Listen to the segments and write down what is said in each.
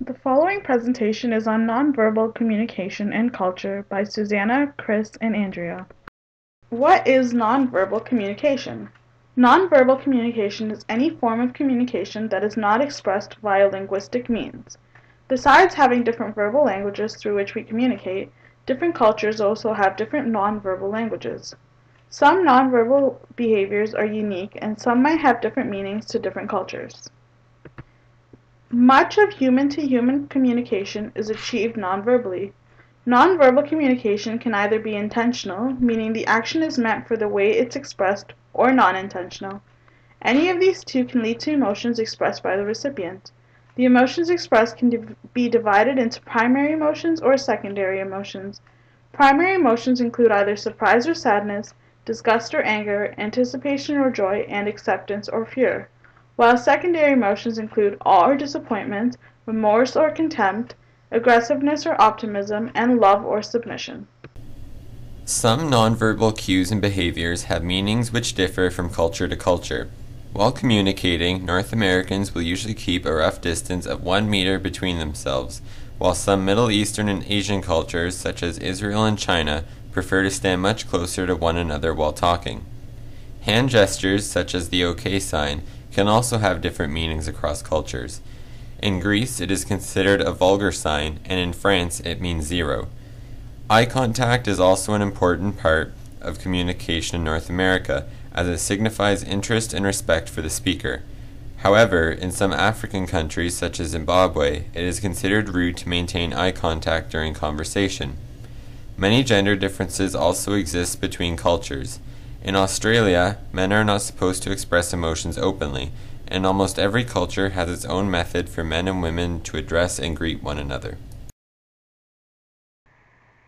The following presentation is on nonverbal communication and culture by Susanna, Chris, and Andrea. What is nonverbal communication? Nonverbal communication is any form of communication that is not expressed via linguistic means. Besides having different verbal languages through which we communicate, different cultures also have different nonverbal languages. Some nonverbal behaviors are unique and some might have different meanings to different cultures. Much of human-to-human communication is achieved nonverbally. Nonverbal communication can either be intentional, meaning the action is meant for the way it's expressed, or non-intentional. Any of these two can lead to emotions expressed by the recipient. The emotions expressed can be divided into primary emotions or secondary emotions. Primary emotions include either surprise or sadness, disgust or anger, anticipation or joy, and acceptance or fear, while secondary emotions include awe or disappointment, remorse or contempt, aggressiveness or optimism, and love or submission. Some nonverbal cues and behaviors have meanings which differ from culture to culture. While communicating, North Americans will usually keep a rough distance of 1 meter between themselves, while some Middle Eastern and Asian cultures, such as Israel and China, prefer to stand much closer to one another while talking. Hand gestures, such as the OK sign, can also have different meanings across cultures. In Greece, it is considered a vulgar sign, and in France, it means zero. Eye contact is also an important part of communication in North America, as it signifies interest and respect for the speaker. However, in some African countries, such as Zimbabwe, it is considered rude to maintain eye contact during conversation. Many gender differences also exist between cultures. In Australia, men are not supposed to express emotions openly, and almost every culture has its own method for men and women to address and greet one another.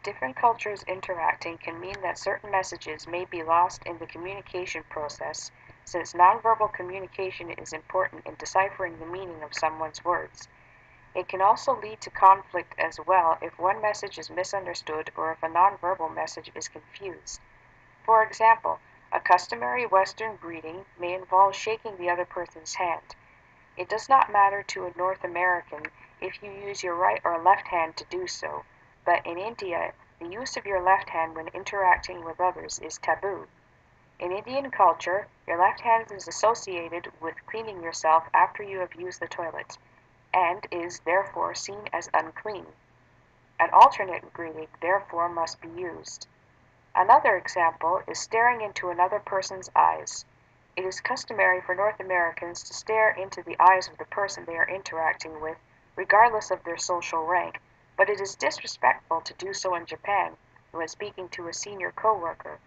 Different cultures interacting can mean that certain messages may be lost in the communication process, since nonverbal communication is important in deciphering the meaning of someone's words. It can also lead to conflict as well if one message is misunderstood or if a nonverbal message is confused. For example, a customary Western greeting may involve shaking the other person's hand. It does not matter to a North American if you use your right or left hand to do so, but in India, the use of your left hand when interacting with others is taboo. In Indian culture, your left hand is associated with cleaning yourself after you have used the toilet, and is therefore seen as unclean. An alternate greeting therefore must be used. Another example is staring into another person's eyes. It is customary for North Americans to stare into the eyes of the person they are interacting with, regardless of their social rank, but it is disrespectful to do so in Japan when speaking to a senior coworker.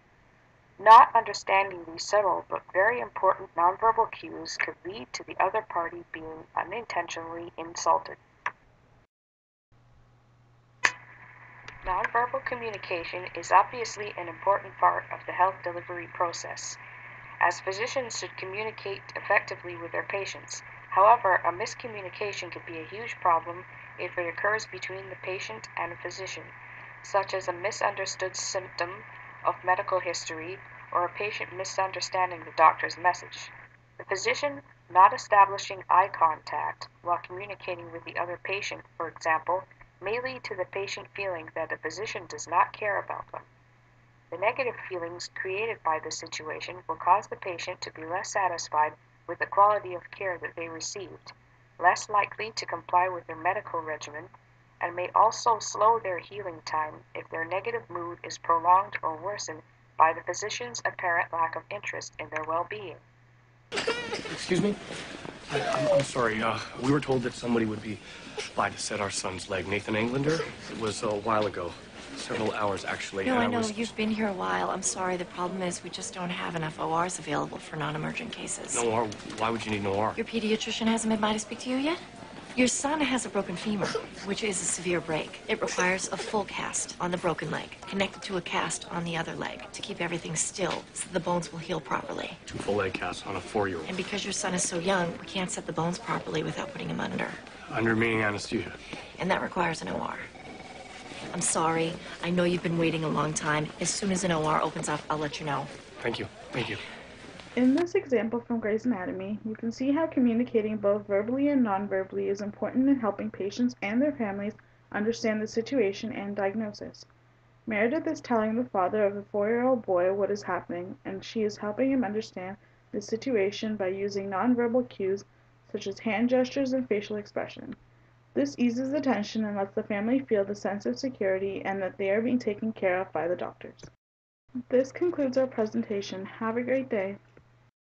Not understanding these subtle but very important nonverbal cues could lead to the other party being unintentionally insulted. Nonverbal communication is obviously an important part of the health delivery process, as physicians should communicate effectively with their patients. However, a miscommunication could be a huge problem if it occurs between the patient and a physician, such as a misunderstood symptom of medical history or a patient misunderstanding the doctor's message. The physician not establishing eye contact while communicating with the other patient, for example, may lead to the patient feeling that the physician does not care about them. The negative feelings created by this situation will cause the patient to be less satisfied with the quality of care that they received, less likely to comply with their medical regimen, and may also slow their healing time if their negative mood is prolonged or worsened by the physician's apparent lack of interest in their well-being. Excuse me? I'm sorry. We were told that somebody would be by to set our son's leg. Nathan Englander? It was a while ago. Several hours, actually. No, I know. You've been here a while. I'm sorry. The problem is we just don't have enough ORs available for non-emergent cases. No OR? Why would you need an OR? Your pediatrician hasn't been by to speak to you yet? Your son has a broken femur, which is a severe break. It requires a full cast on the broken leg, connected to a cast on the other leg, to keep everything still so the bones will heal properly. 2 full leg casts on a 4-year-old. And because your son is so young, we can't set the bones properly without putting him under. Under meaning anesthesia. And that requires an OR. I'm sorry. I know you've been waiting a long time. As soon as an OR opens up, I'll let you know. Thank you. Thank you. In this example from Grey's Anatomy, you can see how communicating both verbally and non-verbally is important in helping patients and their families understand the situation and diagnosis. Meredith is telling the father of the 4-year-old boy what is happening, and she is helping him understand the situation by using nonverbal cues such as hand gestures and facial expression. This eases the tension and lets the family feel the sense of security and that they are being taken care of by the doctors. This concludes our presentation. Have a great day.